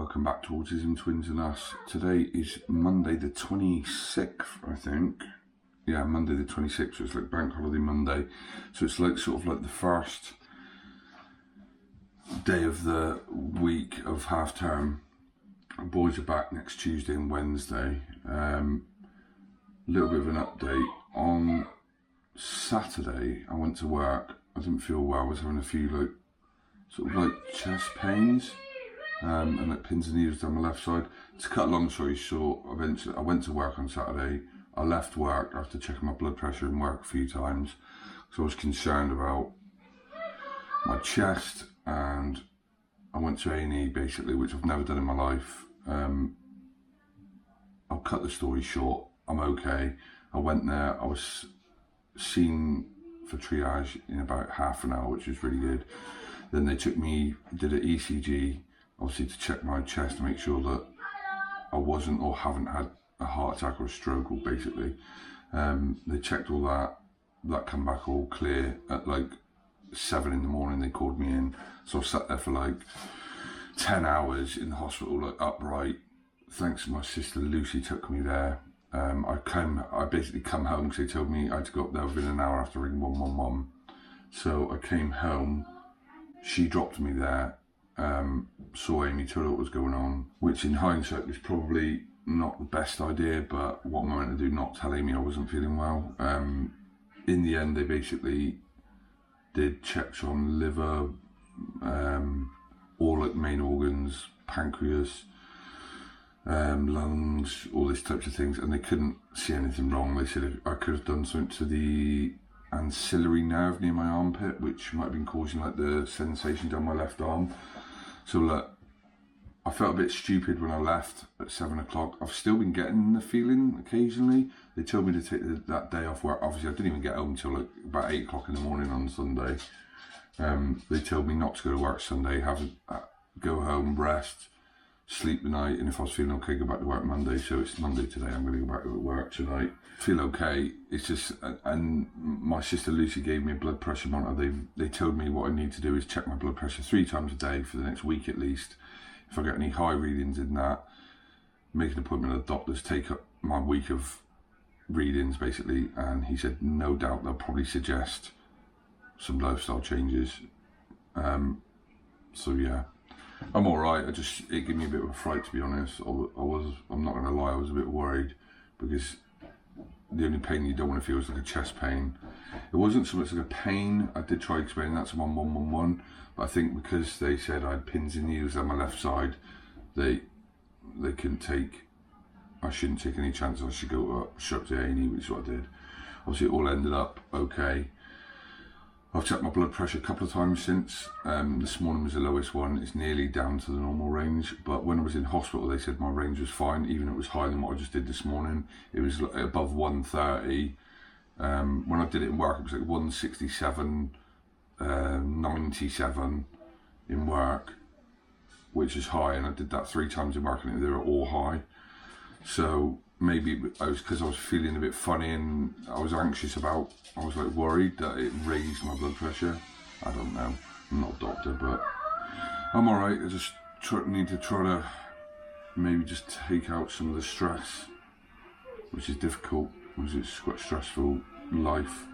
Welcome back to Autism Twins and Us. Today is Monday the 26th, I think. Yeah, Monday the 26th, so it's like Bank Holiday Monday. So it's like sort of like the first day of the week of half term. Boys are back next Tuesday and Wednesday. Little bit of an update. On Saturday, I went to work. I didn't feel well. I was having a few sort of like chest pains. And like pins and needles down my left side. To cut a long story short, eventually I went to work on Saturday. I left work after checking my blood pressure in work a few times, so I was concerned about my chest, and I went to A&E basically, which I've never done in my life. I'll cut the story short. I'm okay. I went there. I was seen for triage in about half an hour, which was really good. Then they took me, did an ECG, obviously to check my chest to make sure that I wasn't or haven't had a heart attack or a stroke, or basically. They checked all that. That come back all clear at like 7 in the morning. They called me in. So I sat there for like 10 hours in the hospital, like upright. Thanks to my sister Lucy took me there. I basically come home because they told me I had to go up there within an hour after ringing 111. So I came home. She dropped me there. Saw Amy, told her what was going on, which in hindsight was probably not the best idea, but what am I meant to do, not tell Amy I wasn't feeling well? In the end, they basically did checks on liver, all like main organs, pancreas, lungs, all these types of things, and they couldn't see anything wrong. They said I could have done something to the ancillary nerve near my armpit, which might have been causing like the sensation down my left arm. So look, I felt a bit stupid when I left at 7 o'clock. I've still been getting the feeling occasionally. They told me to take that day off work. Obviously I didn't even get home until like about 8 o'clock in the morning on Sunday. They told me not to go to work Sunday, go home, rest, sleep the night, and if I was feeling okay, go back to work Monday. So it's Monday today, I'm going to go back to work tonight. Feel okay. It's just, and my sister Lucy gave me a blood pressure monitor. They told me what I need to do is check my blood pressure 3 times a day for the next week at least. If I get any high readings in that, make an appointment at the doctor's, take up my week of readings basically, and he said no doubt they'll probably suggest some lifestyle changes. So yeah, I'm alright. It gave me a bit of a fright, to be honest. I'm not going to lie, I was a bit worried, because the only pain you don't want to feel is like a chest pain. It wasn't so much like a pain. I did try explaining that to 111, but I think because they said I had pins and needles on my left side, they couldn't take, I shouldn't take any chances. I should go up, straight to A&E, which is what I did. Obviously it all ended up okay. I've checked my blood pressure a couple of times since. This morning was the lowest one. It's nearly down to the normal range, but when I was in hospital they said my range was fine, even though it was higher than what I just did this morning. It was above 130. When I did it in work it was like 167, 97 in work, which is high, and I did that 3 times in work and they were all high. So maybe it was because I was feeling a bit funny and I was anxious about, I was like worried that it raised my blood pressure. I don't know, I'm not a doctor, but I'm alright. I just need to try to maybe just take out some of the stress, which is difficult, because it's quite a stressful life.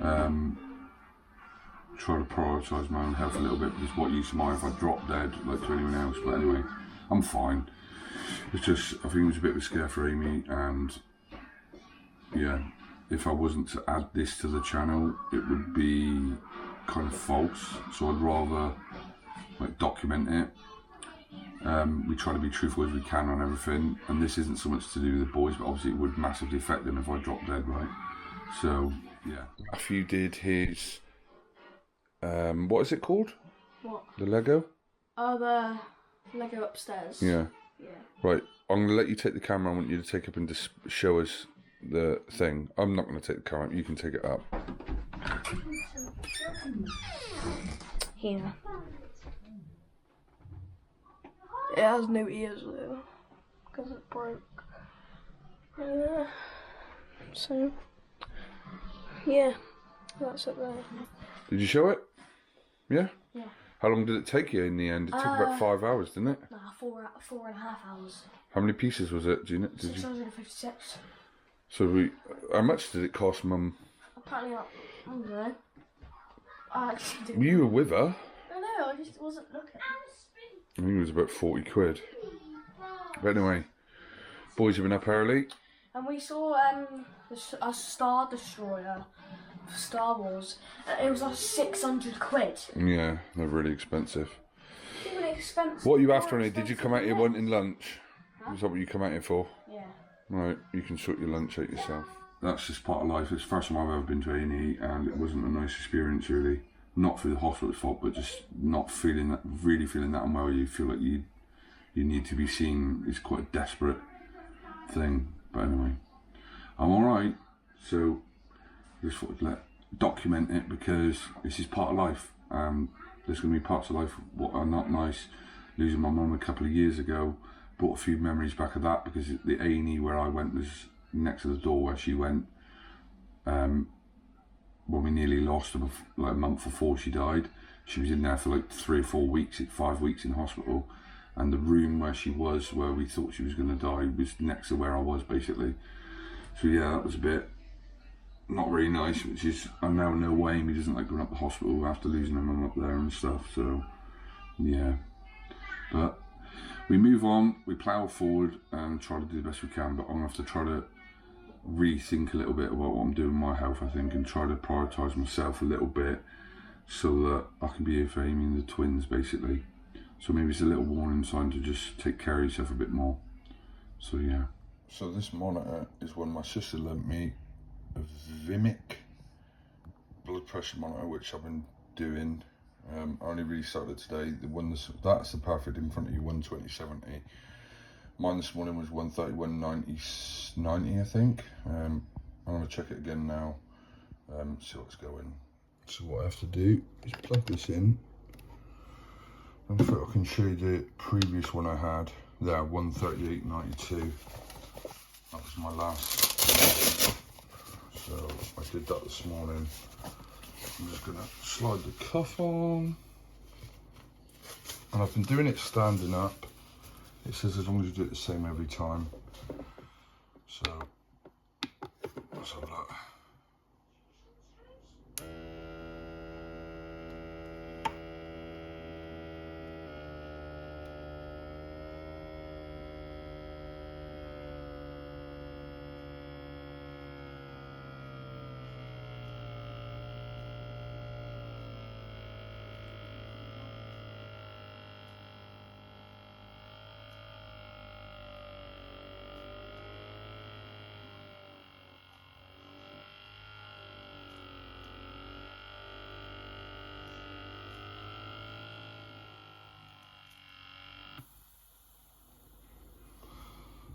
Try to prioritise my own health a little bit, because what use am I if I drop dead like to anyone else? But anyway, I'm fine. It's just, I think it was a bit of a scare for Amy, and yeah, if I wasn't to add this to the channel, it would be kind of false. So I'd rather like document it. We try to be truthful as we can on everything, and this isn't so much to do with the boys, but obviously it would massively affect them if I dropped dead, right? So yeah. If you did his, what is it called? What? The Lego? Oh, the Lego upstairs. Yeah. Yeah. Right, I'm going to let you take the camera. I want you to take up and just show us the thing. I'm not going to take the camera, you can take it up. Here. It has no ears though, because it broke. So, yeah, that's it there. Did you show it? Yeah? Yeah. How long did it take you in the end? It took about 5 hours, didn't it? Nah, 4.5 hours. How many pieces was it? Do you know? 656. So how much did it cost, Mum? Apparently not. I don't know. I actually didn't. You were with her. I know, I just wasn't looking. I think it was about 40 quid. But anyway, boys have been up early. And we saw a Star Destroyer for Star Wars. And it was like 600 quid. Yeah, they're really expensive. Even expensive. What are you after, Annie? Did you come out here wanting lunch? Huh? Is that what you come out here for? Yeah. Right, you can sort your lunch out yourself. That's just part of life. It's the first time I've ever been to A&E, and it wasn't a nice experience, really. Not through the hospital's fault, but just not feeling that, really feeling that unwell. You feel like you need to be seen. It's quite a desperate thing. But anyway, I'm all right. So I just thought I'd document it because this is part of life. There's going to be parts of life what are not nice. Losing my mum a couple of years ago brought a few memories back of that, because the A&E where I went was next to the door where she went. When we nearly lost her, like a month before she died, she was in there for like 3 or 4 weeks, 5 weeks in hospital, and the room where she was, where we thought she was going to die, was next to where I was, basically. So yeah, that was a bit not very nice, which is, I now know why Amy doesn't like going up the hospital after losing her mum up there and stuff. So yeah, but we move on, we plough forward and try to do the best we can. But I'm gonna have to try to rethink a little bit about what I'm doing with my health, I think, and try to prioritise myself a little bit so that I can be here for Amy and the twins, basically. So maybe it's a little warning sign to just take care of yourself a bit more. So yeah. So this monitor is one my sister lent me, a Vimic blood pressure monitor, which I've been doing. I only really started today. That's the perfect in front of you, 120/70. Mine this morning was 131/90, I think. I'm going to check it again now, see what's going. So what I have to do is plug this in. I think I can show you the previous one I had there, 138/92. That was my last. So I did that this morning. I'm just going to slide the cuff on. And I've been doing it standing up. It says as long as you do it the same every time. So let's have a look.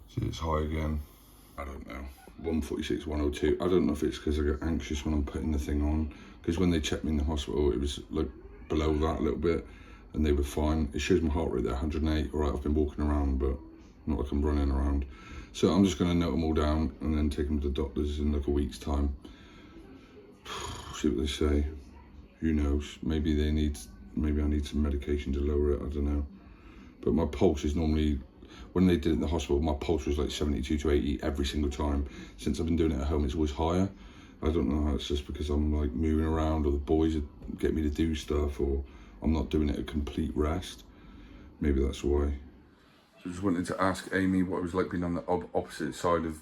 See, it's high again. I don't know. 146, 102. I don't know if it's because I get anxious when I'm putting the thing on. Because when they checked me in the hospital, it was like below that a little bit, and they were fine. It shows my heart rate there, 108. All right, I've been walking around, but not like I'm running around. So I'm just going to note them all down and then take them to the doctors in like a week's time. See what they say. Who knows? Maybe I need some medication to lower it. I don't know. But my pulse is normally, when they did it in the hospital, my pulse was like 72 to 80 every single time. Since I've been doing it at home, it's always higher. I don't know how it's just because I'm like moving around, or the boys get me to do stuff, or I'm not doing it at complete rest. Maybe that's why. So I just wanted to ask Amy what it was like being on the opposite side of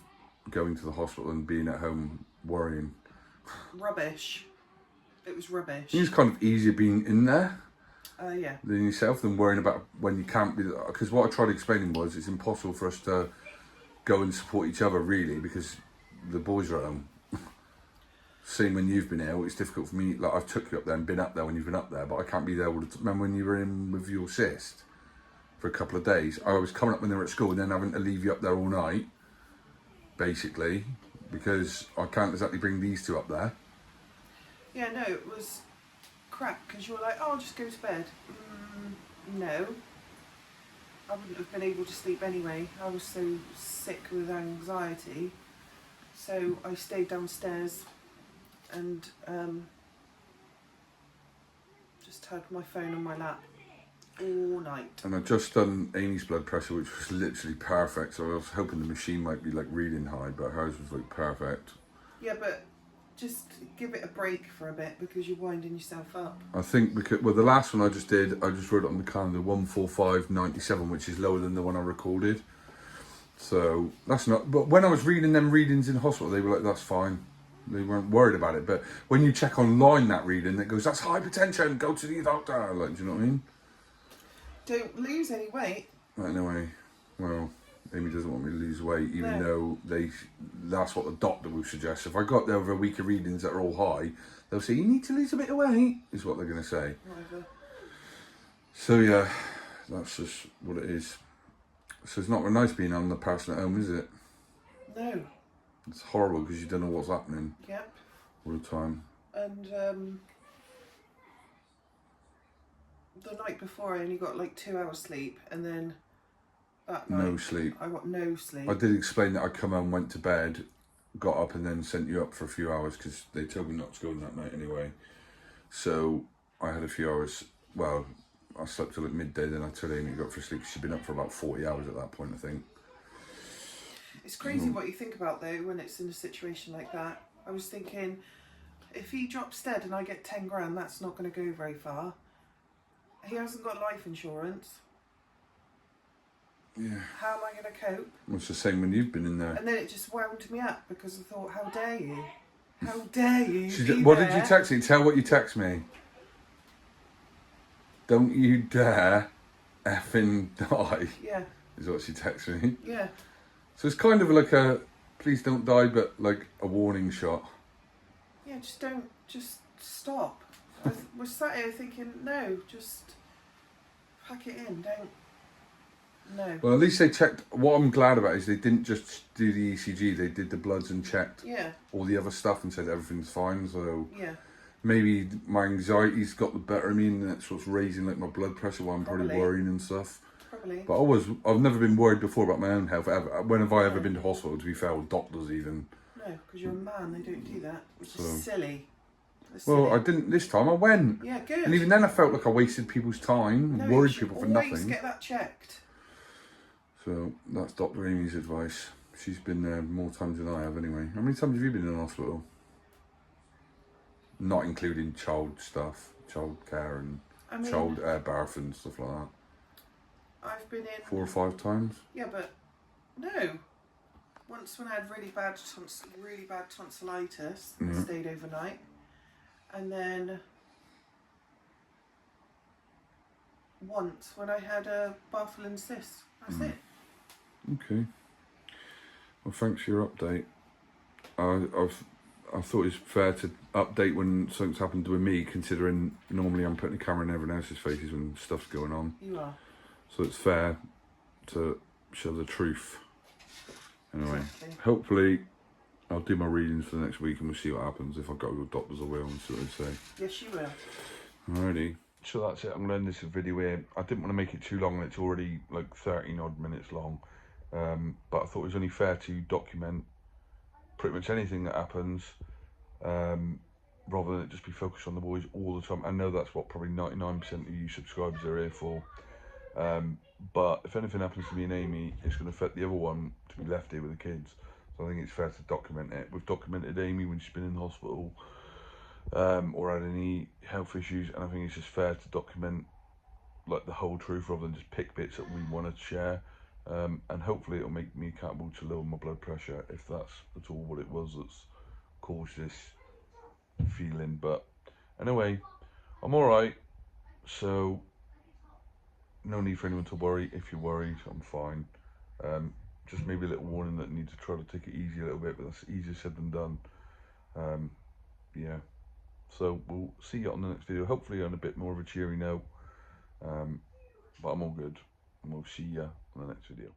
going to the hospital and being at home worrying. Rubbish. It was rubbish. It's kind of easier being in there. Yeah. Than yourself, than worrying about when you can't be. Because what I tried explaining was it's impossible for us to go and support each other, really, because the boys are at home. Same when you've been ill, it's difficult for me. Like, I've took you up there and been up there when you've been up there, but I can't be there all the time. Remember when you were in with your cyst for a couple of days? I was coming up when they were at school and then having to leave you up there all night, basically, because I can't exactly bring these two up there. Yeah, no, it was crap, because you were like, oh, I'll just go to bed. No. I wouldn't have been able to sleep anyway. I was so sick with anxiety. So I stayed downstairs and just just had my phone on my lap all night. And I just done Amy's blood pressure, which was literally perfect. So I was hoping the machine might be like reading high, but hers was like perfect. Yeah, but just give it a break for a bit because you're winding yourself up. I think because, well, the last one I just did, I just wrote it on the calendar, 145.97, which is lower than the one I recorded. So that's not, but when I was reading them readings in hospital, they were like, that's fine. They weren't worried about it. But when you check online that reading, it goes, that's hypertension, go to the doctor. Like, do you know what I mean? Don't lose any weight. Anyway, well, Amy doesn't want me to lose weight, even No. though that's what the doctor would suggest. If I got there with a week of readings that are all high, they'll say, you need to lose a bit of weight, is what they're going to say. Whatever. So yeah, that's just what it is. So it's not very nice being on the person at home, is it? No. It's horrible because you don't know what's happening Yep. all the time. And the night before I only got like 2 hours sleep, and then that night No sleep. I got no sleep. I did explain that I come home, went to bed, got up and then sent you up for a few hours because they told me not to go that night anyway. So I had a few hours, well, I slept till at midday, then I told Amy to go up for sleep. She'd been up for about 40 hours at that point, I think. It's crazy what you think about though when it's in a situation like that. I was thinking, if he drops dead and I get 10 grand, that's not going to go very far. He hasn't got life insurance. Yeah. How am I going to cope? Well, it's the same when you've been in there. And then it just wound me up because I thought, how dare you? How dare you? What did you text me? Tell what you text me. Don't you dare effing die. Yeah. Is what she texted me. Yeah. So it's kind of like a please don't die, but like a warning shot. Yeah, just stop. I was sat here thinking, no, just pack it in, don't. No. Well, at least they checked. What I'm glad about is they didn't just do the ECG, they did the bloods and checked all the other stuff and said everything's fine. So Yeah. maybe my anxiety's got the better of me and that's what's raising like my blood pressure while I'm probably worrying and stuff. Probably. But I've never been worried before about my own health ever. When have I ever been to hospital, to be fair, or doctors even? No, because you're a man, they don't do that, which is silly. That's Well, silly. I didn't this time, I went. Yeah, good. And even then I felt like I wasted people's time, No, worried you should people for always nothing. get that checked. So that's Dr. Amy's advice. She's been there more times than I have anyway. How many times have you been in hospital? Not including child stuff, child care and child birth and stuff like that. I've been in 4 or 5 times? Yeah, but no. Once when I had really bad tonsillitis, I stayed overnight, and then once when I had a Bartholin cyst. That's it. Okay. Well, thanks for your update. I thought it's fair to update when something's happened with me, considering normally I'm putting a camera in everyone else's faces when stuff's going on. You are. So it's fair to show the truth. Anyway, Exactly. hopefully I'll do my readings for the next week and we'll see what happens. If I go to the doctors, I will and see what they say. Yes, you will. Alrighty. So that's it. I'm going to end this video here. I didn't want to make it too long and it's already like 13 odd minutes long. But I thought it was only fair to document pretty much anything that happens, rather than it just be focused on the boys all the time. I know that's what probably 99% of you subscribers are here for. But if anything happens to me and Amy, it's going to affect the other one to be left here with the kids. So I think it's fair to document it. We've documented Amy when she's been in the hospital, or had any health issues, and I think it's just fair to document like the whole truth rather than just pick bits that we want to share. And hopefully it'll make me accountable to lower my blood pressure if that's at all what it was that's caused this feeling. But anyway, I'm alright, so no need for anyone to worry. If you're worried, I'm fine. Just maybe a little warning that I need to try to take it easy a little bit, but that's easier said than done. Yeah, so we'll see you on the next video, hopefully on a bit more of a cheery note. But I'm all good, and we'll see you on the next video.